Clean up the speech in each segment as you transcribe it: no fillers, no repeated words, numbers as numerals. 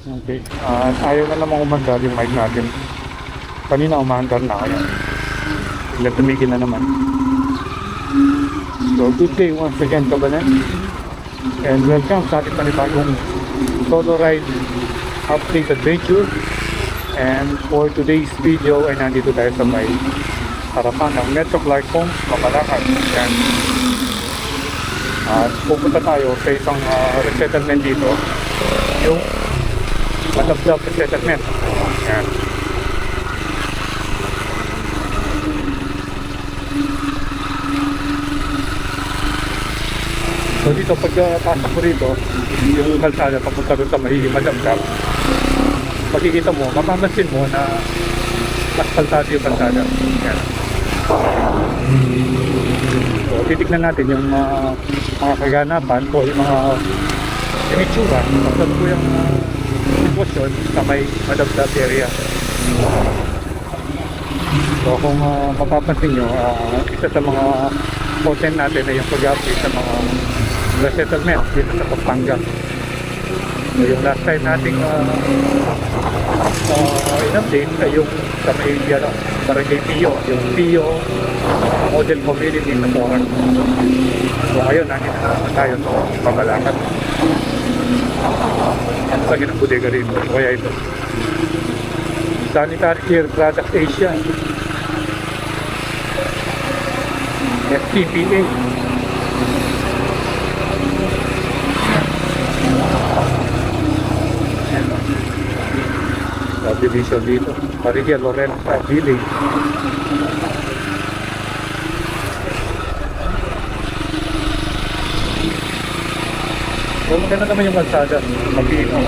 Okay. At ayaw na naman umandar yung mic natin. Kanina umandar na kaya. Bigla tumigil na naman. So, good day once again, Kabanan. And welcome sa ating panibagong solo ride update adventure. And for today's video ay nandito tayo sa may harapan ng Metro Clark Homes, Mabalacan. At pupunta tayo sa isang resettlement dito, yung Matablab Resettlement. Yan. So dito, pagpasok ko rito, yung kalsada papunta doon sa may Matablab, makikita mo, mapapansin mo na mas kalsada yung kalsada. Yan. So titignan natin yung mga kaganapan o yung mga itsura pagkat po yung sitwasyon sa may Matablab area. So kung mapapansin nyo, isa sa mga content natin ay yung pag-update sa mga resettlement dito sa Pampanga. So yung last time nating in-update ay yung sa may Barangay Pio, yung Pio Model Community sa Poran. So ngayon nandito na tayo sa Mabalacan. Ang lagi ng bodega rin. Kaya ito Sanitary Care Products Asia, STPA. Subdivision dito Maria Lorenza Village. So maganda naman yung kalsada, mag-iino.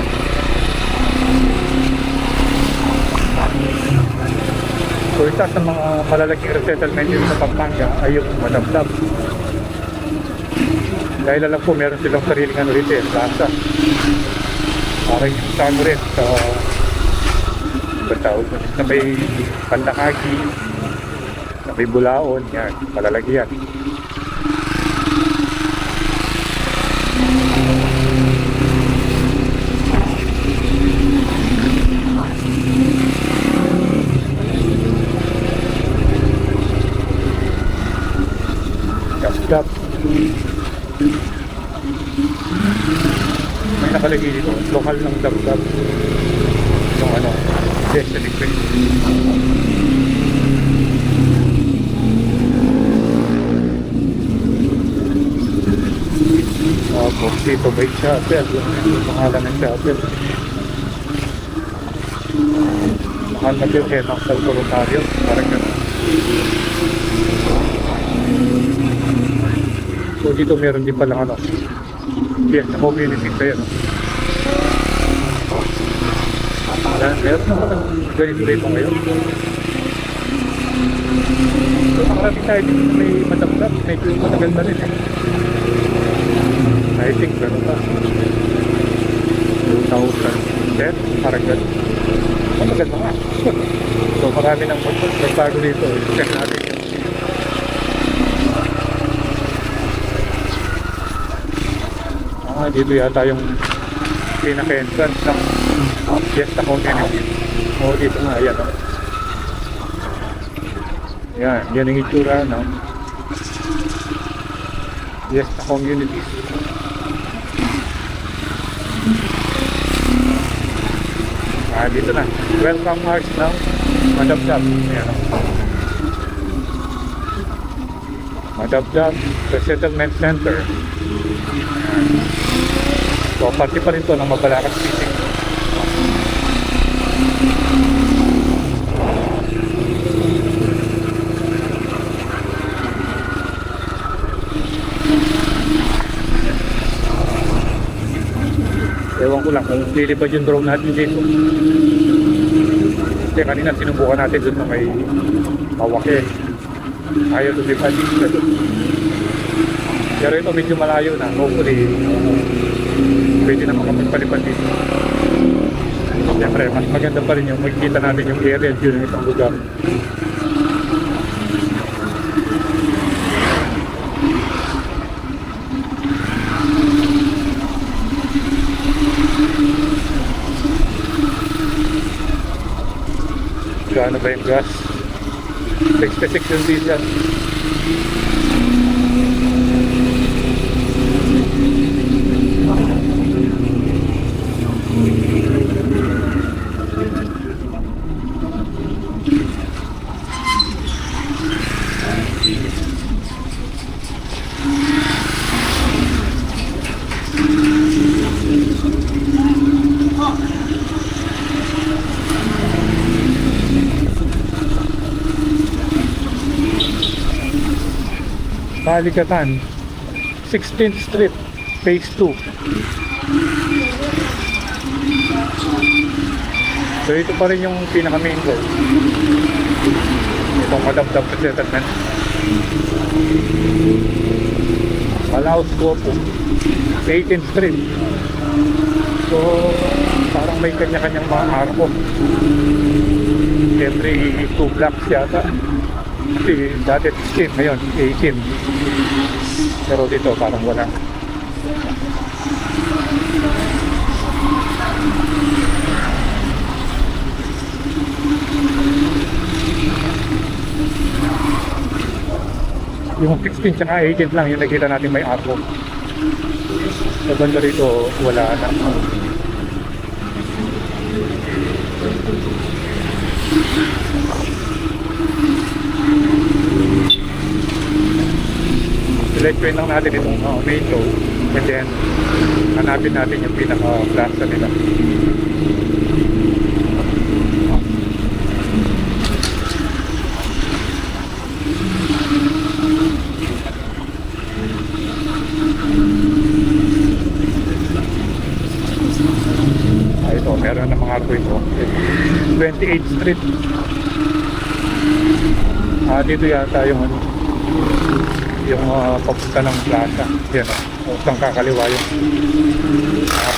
So isa sa mga malalaking resettlement dito sa Pampanga ay yung Matablab. Dahil alam ko meron silang sariling retail plaza. Parang yung sa rin sa tawag na may Pandakaki, na may Bulaon, yan, malalaki yan. Dap-dap. May nakalagay dito, lokal ng dap-dap. Yung ano, Destiny Queen. Dito by Chapel. Yung pangalan ng Chapel. Mahal na yung head ng Salto Rosario. Parang gano'n. So dito meron din palang ano, yes, na community kayo, no? Meron naman ganito dito ngayon. So makarami tayo dito na may Matablab, medyo matagal na rin eh. I think gano'n pa 2010, parang gano'n. Matagal na nga. So marami ng magbago dito. Check natin yun. Dito yata yung pinaka-entrance ng Fiesta Community. O dito nga, ayan o. Yan, yan ang itsura, no? Fiesta Community. Dito na. Welcome Arts ng Matablab. Ayan o. Matablab Resettlement Center. So, parte pa rin to ng Mabalacan City. Ewan ko lang kung lilipad yung drone natin dito. Kasi kanina sinubukan natin doon na may Mawake. Ayaw lumipad dito. Pero ito medyo malayo na. Hopefully, pwede na makapagpalipad dito. Siyempre, mas maganda pa rin yung magkita natin yung area view ng isang lugar. Gaano ba yung gas? 66 yung diesel. Balikatan, 16th Street, Phase 2. So ito pa rin yung pinaka-main road. Itong madapdap sa settlement. Malaos ko po, 18th Street. So parang may kanya-kanyang mga arko. Every 2 blocks yata. Kasi dati 16, ngayon 18. Pero dito parang wala. Yung 16 tsaka 18 lang yung nakita natin may arko. Sa banda rito wala na. Select lang natin itong main road and then hanapin natin yung pinaka-plaza nila. Ito, meron na mga arko ito. 28th Street. Dito yata yung papunta ng plaza. Yan o. Utang kakaliwa yung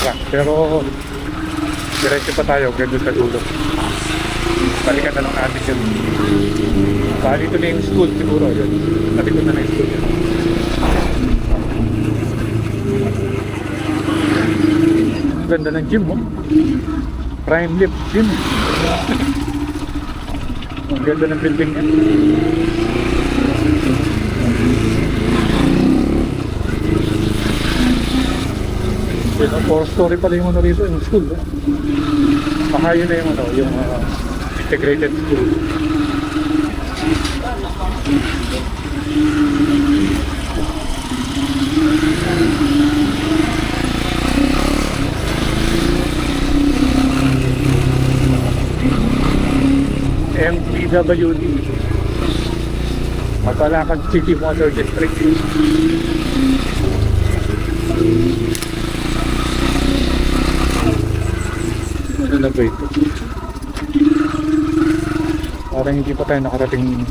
truck. Pero diretso pa tayo ganda sa dulo. Balikan na lang natin yun. Dito na yung school siguro. Yun. Nalikod na yung school yun. Ganda ng gym mo. Prime Lift Gym. Ang ganda ng building yan. Yun, 4-story pala yung ano rito, yung school. Makayo na yung ano, yung integrated school. MPWD Matalakan City Water District. Ano na ba ito? Parang hindi pa tayo nakarating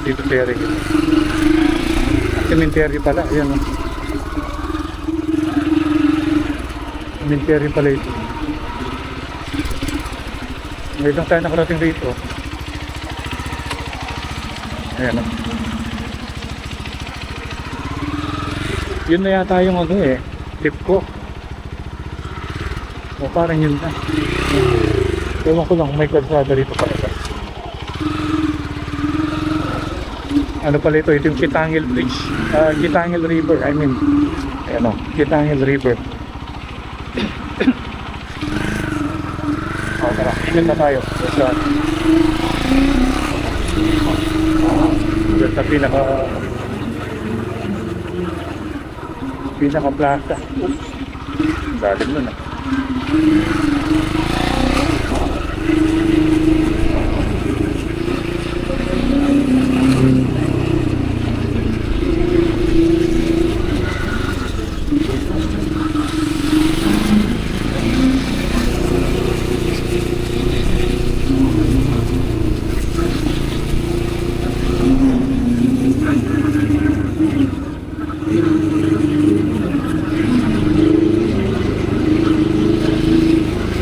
dito sa area. Cemetery pala, ayan o. Cemetery pala ito. Ngayon lang tayo nakarating dito. Ayan o. Yun na yata yung ano eh, tip ko. O parang yun na. Ewan ko lang, may kalsada rito pala. Ano pala ito? Ito yung Kitangil Bridge. Kitangil River, I mean. Ayan o, Kitangil River. O tara, yun na tayo. Sa pinaka plaza. Galing nun ah.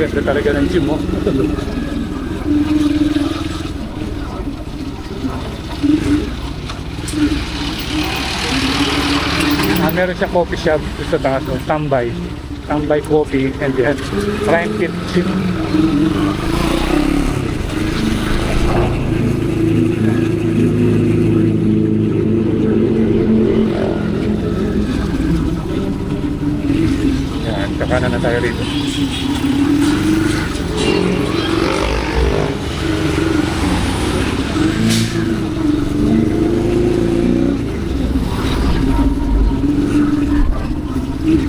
Ganda talaga ng gym mo. Meron siya coffee shop sa taas, Tambay Coffee and then Prime Fit Gym. tayo rito.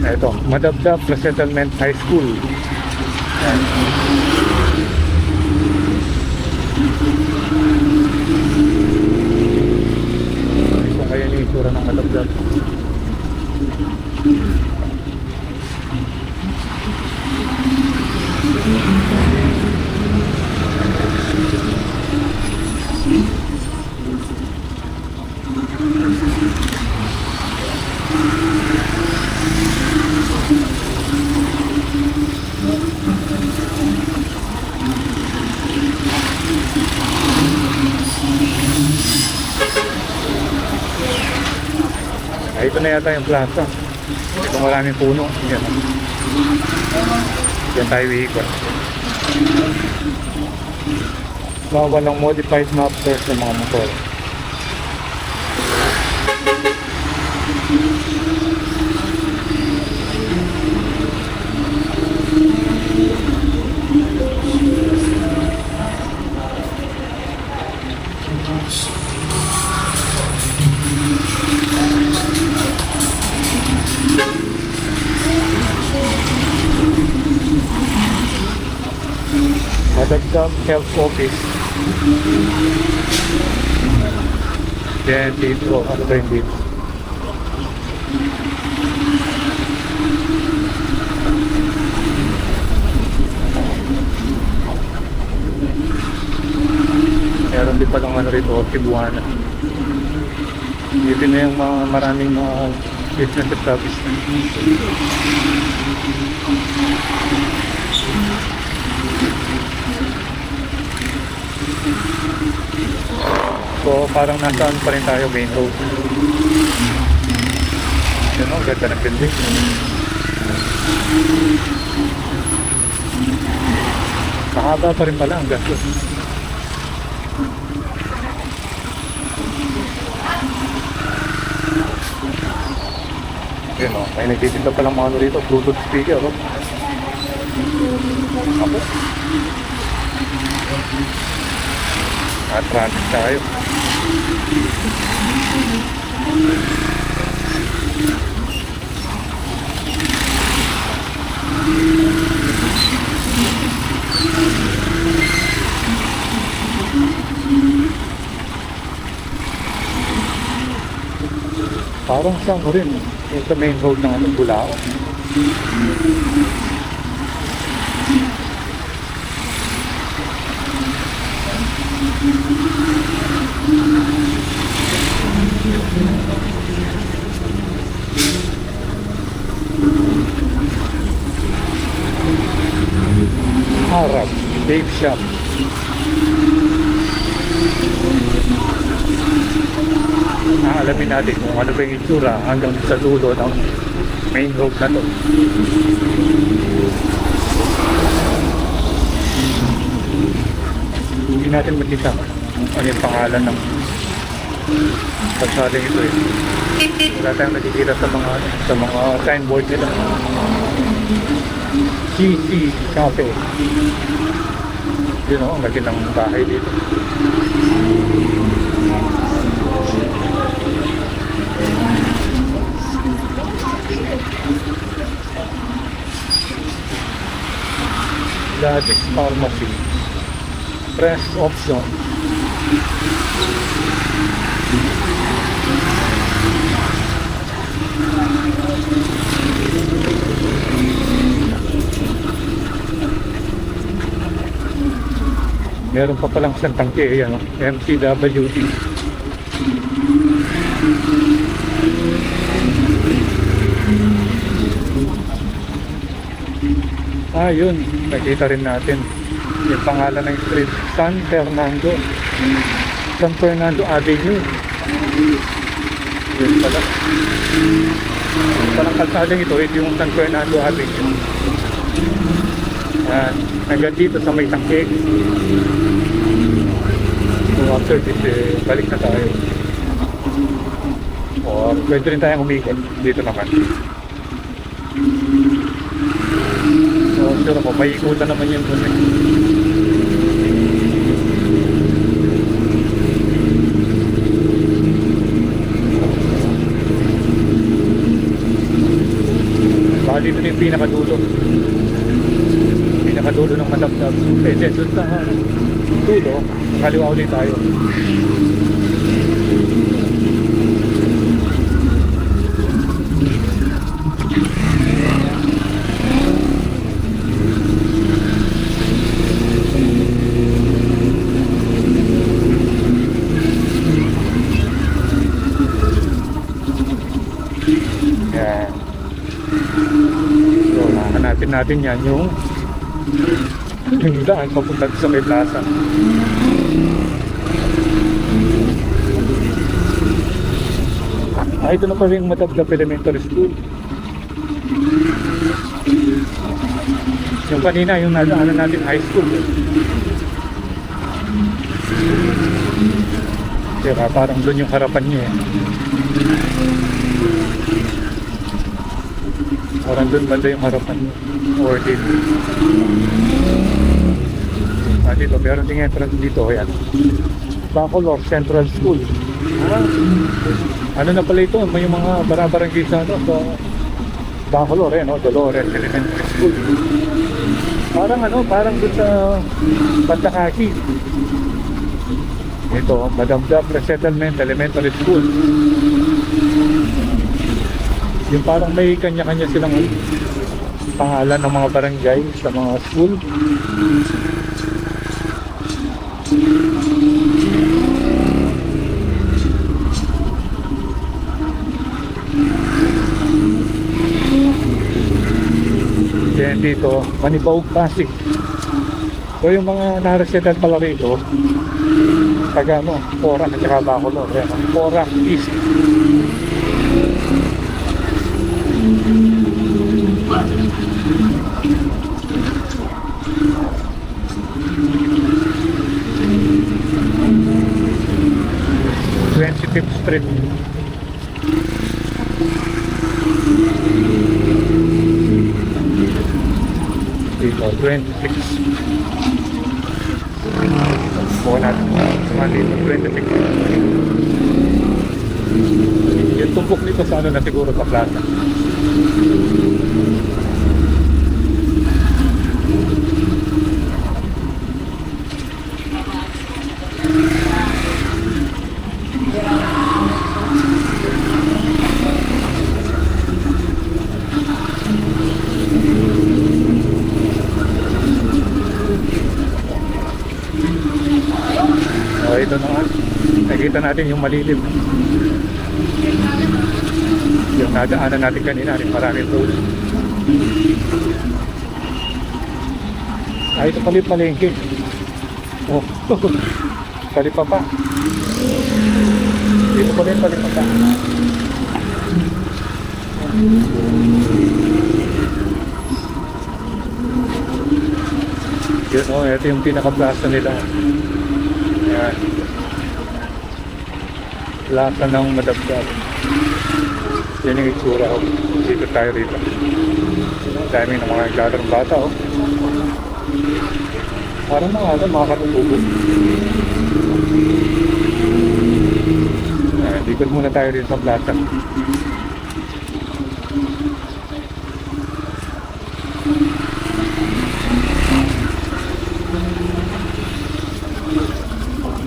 Ito, Madabdab Resettlement High School. Ayan. Ito kaya yung itsura ng Madabdab. Ay, ito na yata yung plaza. Ito maraming puno. Yan. Yan tayo iikot. Walang modified mappers ng mga motor. Madagdag Health Office. Then dito, ano ba yung dito? Meron din palang ano rito, Cebuana. Dito na yung mga maraming mga business establishment. So parang nasaan pa rin tayo, main road. Yun o, ganda ng building. Mahaba pa rin pala ang gastos. Yun o, may nagtitinda palang mga ano rito, Bluetooth speaker o. Ako. Traffic tayo. Parang siyang rin yung sa main road ng Bulao. Harap, Dave Shop. Alamin natin kung ano ba yung itsura hanggang sa dulo ng main road na to. Hindi natin makita ano yung pangalan ng pagsaling ito eh. Wala tayong nakikita sa mga signboard nila. CC Cafe. Yun o, ang laki ng bahay dito. Ladix Pharmacy. Press option. Meron pa palang isang tangke, yan, MCWD. Yun, nakita rin natin yung pangalan ng street, San Fernando Avenue. Yun pala. Parang kalsadang ito yung San Fernando Avenue. Hanggang dito sa may tangke. So after this, balik na tayo. O pwede rin tayong umikot dito naman. sure ako, may ikutan naman yun dun eh. Baka dito na yung pinakadulo. Pinakadulo ng Madamdam. Hindi, doon sa dulo, kaliwa ulit tayo. Yan. So, hanapin natin yan yung daan papunta sa may plaza. Ito na pala yung Madamdam Elementary School. Yung kanina, yung nadaanan natin high school. Diba, parang doon yung harapan niya eh. Parang doon banda yung harapan niya. Or dito. Dito, meron ding entrance dito. Ayan. Bacolor Central School. Ano na pala ito? May mga barabarangay sa ano, sa Bacolor, no? Dolores Elementary School. Parang ano, parang doon sa Bandakaki. Ito, Madamdam Resettlement Elementary School. Yung parang may kanya-kanya silang pangalan ng mga barangay sa mga school. Then dito, Manibaog Pasig. So yung mga naresetan pala rito, taga ano, Porac at saka Bacolor. Porac East. Street. Dito, 26. Buka natin mga dito, 26. Yung tumpok nito sa ano na siguro sa plaza. Ito na nga, nakikita natin yung malilim. Yung nadaanan natin kanina rin, maraming road. Ito pala yung palengke. Oh, palipa pa. Ito pala yung palipa pa. Yun o, ito yung pinaka-plaza nila. Yan. Plaza ng Madamdam. Yan yung itsura ko. Dito tayo rito. Dami ng mga naglalaro bata oh. Parang mga katutubog. Likod muna tayo rin sa plaza.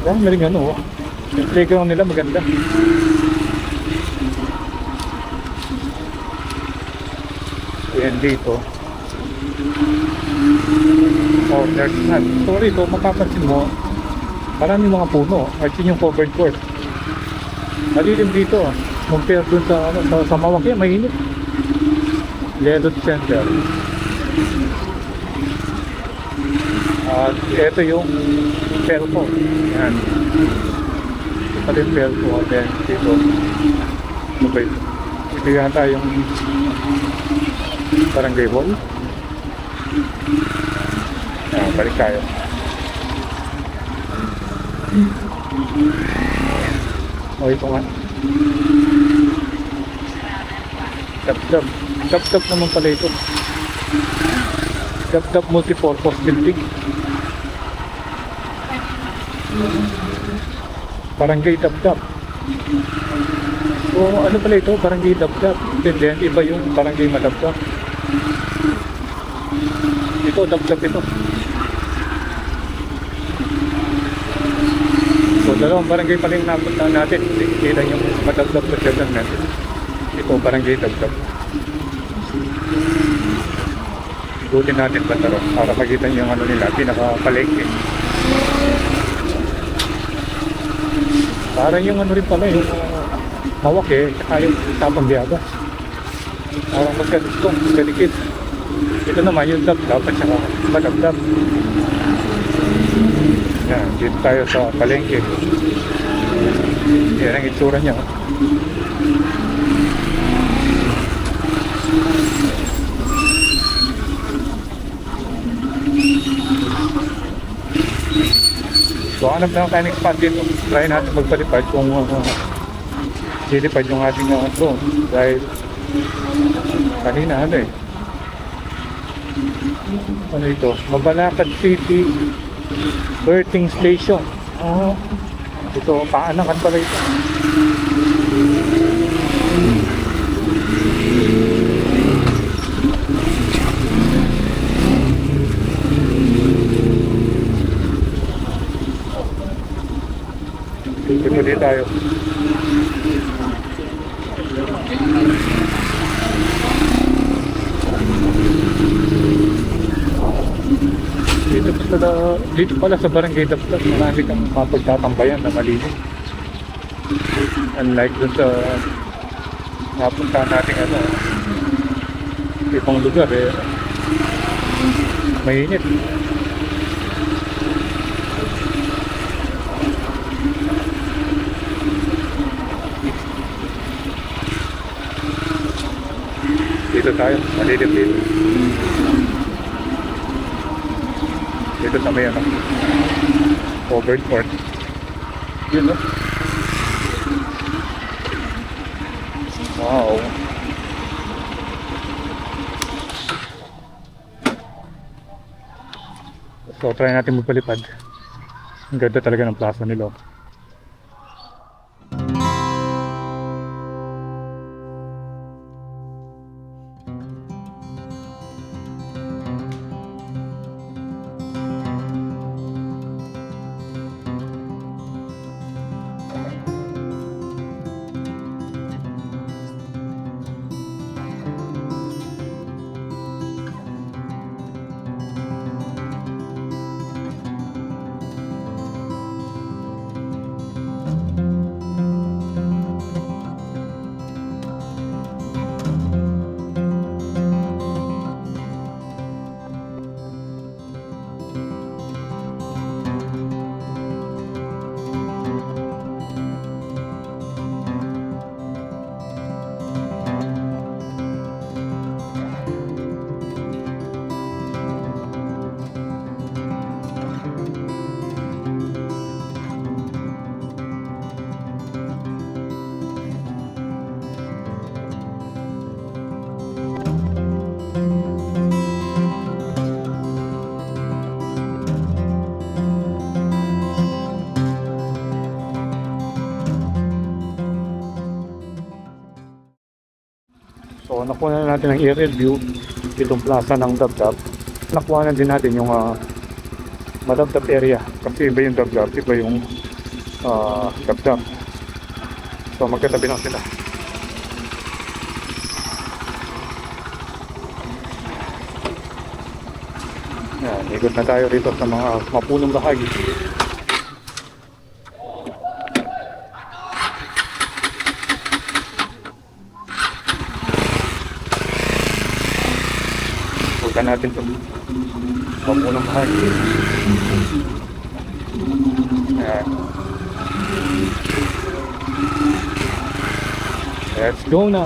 Dahil na rin ano, yung playground nila maganda. Ayan dito. Oh, there's not. Sorry, ito mapapansin mo, maraming mga puno. At yun yung covered court. Malilim dito. Compare dun sa, ano, sa Mawag. Kaya mainit. Lelot Center. At ito yung Pelco. Yan. Ito pala yung Pelco. Then dito. Ano ba ito? Ito yata yung Barangay Hall. Balik tayo. O ito nga. Tap-tap. Tap-tap naman pala ito. Dapdap Multipurpose Building. Barangay Dapdap. So ano pala ito? Barangay Dapdap. Then iba yung Barangay Madapdap. Ito, Dapdap ito. So dalawang barangay pa rin napunta natin. Kita yung Madapdap sa Quezon natin. Ito, Barangay Dapdap. Ikutin natin ba taro para makita nyo yung ano nila, pinaka-palengke. Parang yung ano rin pala, yung hawak saka yung tapang biyaga. Parang magkadistong, magkadikit. Ito naman yung Dapdap at saka Madapdap. Yan, dito tayo sa palengke. Yan ang itsura niya. So hanap na tayo ng spot dito. Try natin magpalipad kung lilipad yung ating drone. Dahil kanina ano ito? Mabalacat City Berthing Station. Ito, paanakan pala ito. Pwede tayo. Dito pala sa Barangay Dapdap, marami kang mapagtatambayan na malinis. Unlike dun sa napunta natin ibang lugar mainit. Dito tayo, malilim dito. Dito sa may covered court. Yun Wow. So try natin magpalipad. Ang ganda talaga ng plaza nila. So nakuha na natin ang aerial view itong plaza ng Dapdap. Nakuha na din natin yung Madapdap area kasi iba yung Dapdap, iba yung Dapdap. So magkatabi lang sila. Yan, ikot na tayo rito sa mga mapunong bahagi. Punta natin ito. Mapunong bahagi. Yan. Let's go na.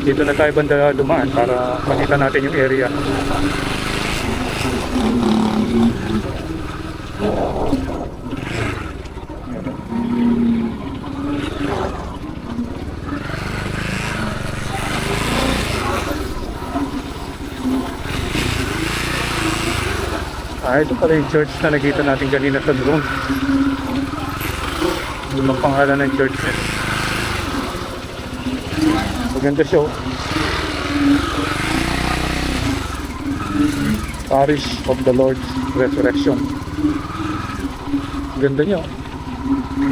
Dito na tayo banda dumaan para makita natin yung area. Ito pala yung church na nakita natin kanina sa drone. Yung pangalan ng church na. Maganda siya, oh. Parish of the Lord's Resurrection. Ganda niya, oh.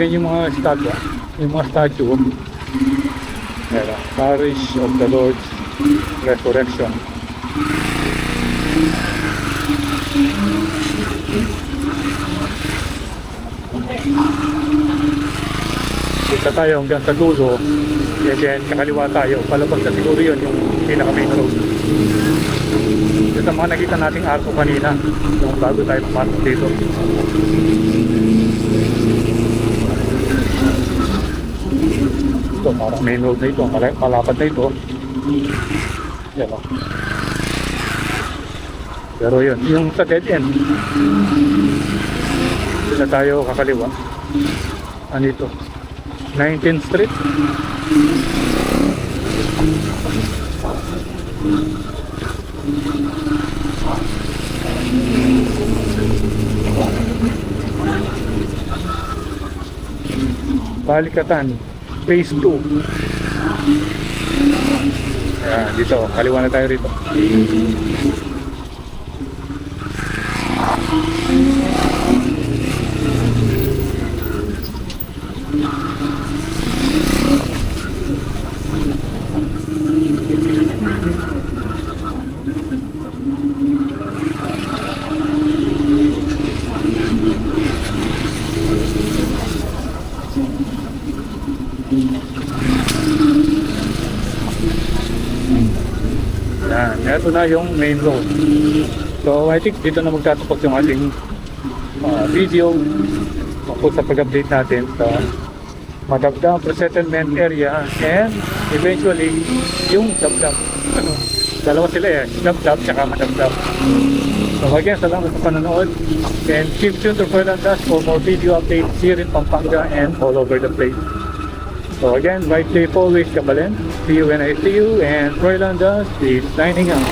Ganyan yung mga statue. Yung mga statue, oh. Ayan, Parish of the Lord's Resurrection. Kita tayo hanggang sa dulo, and then kakaliwa tayo, palabas na siguro yun yung pinaka main road. Ito sa mga nakita nating arko kanina yung bago tayo pumasok dito. Ito parang main road na ito, malapad na ito. Yan, o. Pero yun, yung sa dead end, dito tayo kakaliwa. Ano ito? 19th Street. Balikatan Phase 2. Ayan, dito, kaliwa na tayo rito. Yan, ito na yung main road. So I think dito na magtatapos yung ating video tungkol sa pag-update natin sa Madagdam Pre-Settlement Area and eventually yung Dabdab. Dalawa sila eh, Dabdab tsaka Madagdam. So again, salamat sa panonood and keep tuned to Froilan Dash for more video updates here in Pampanga and all over the place. So again, ride safe always, Kabalen. See you when I see you, and Froilan Dash is signing out.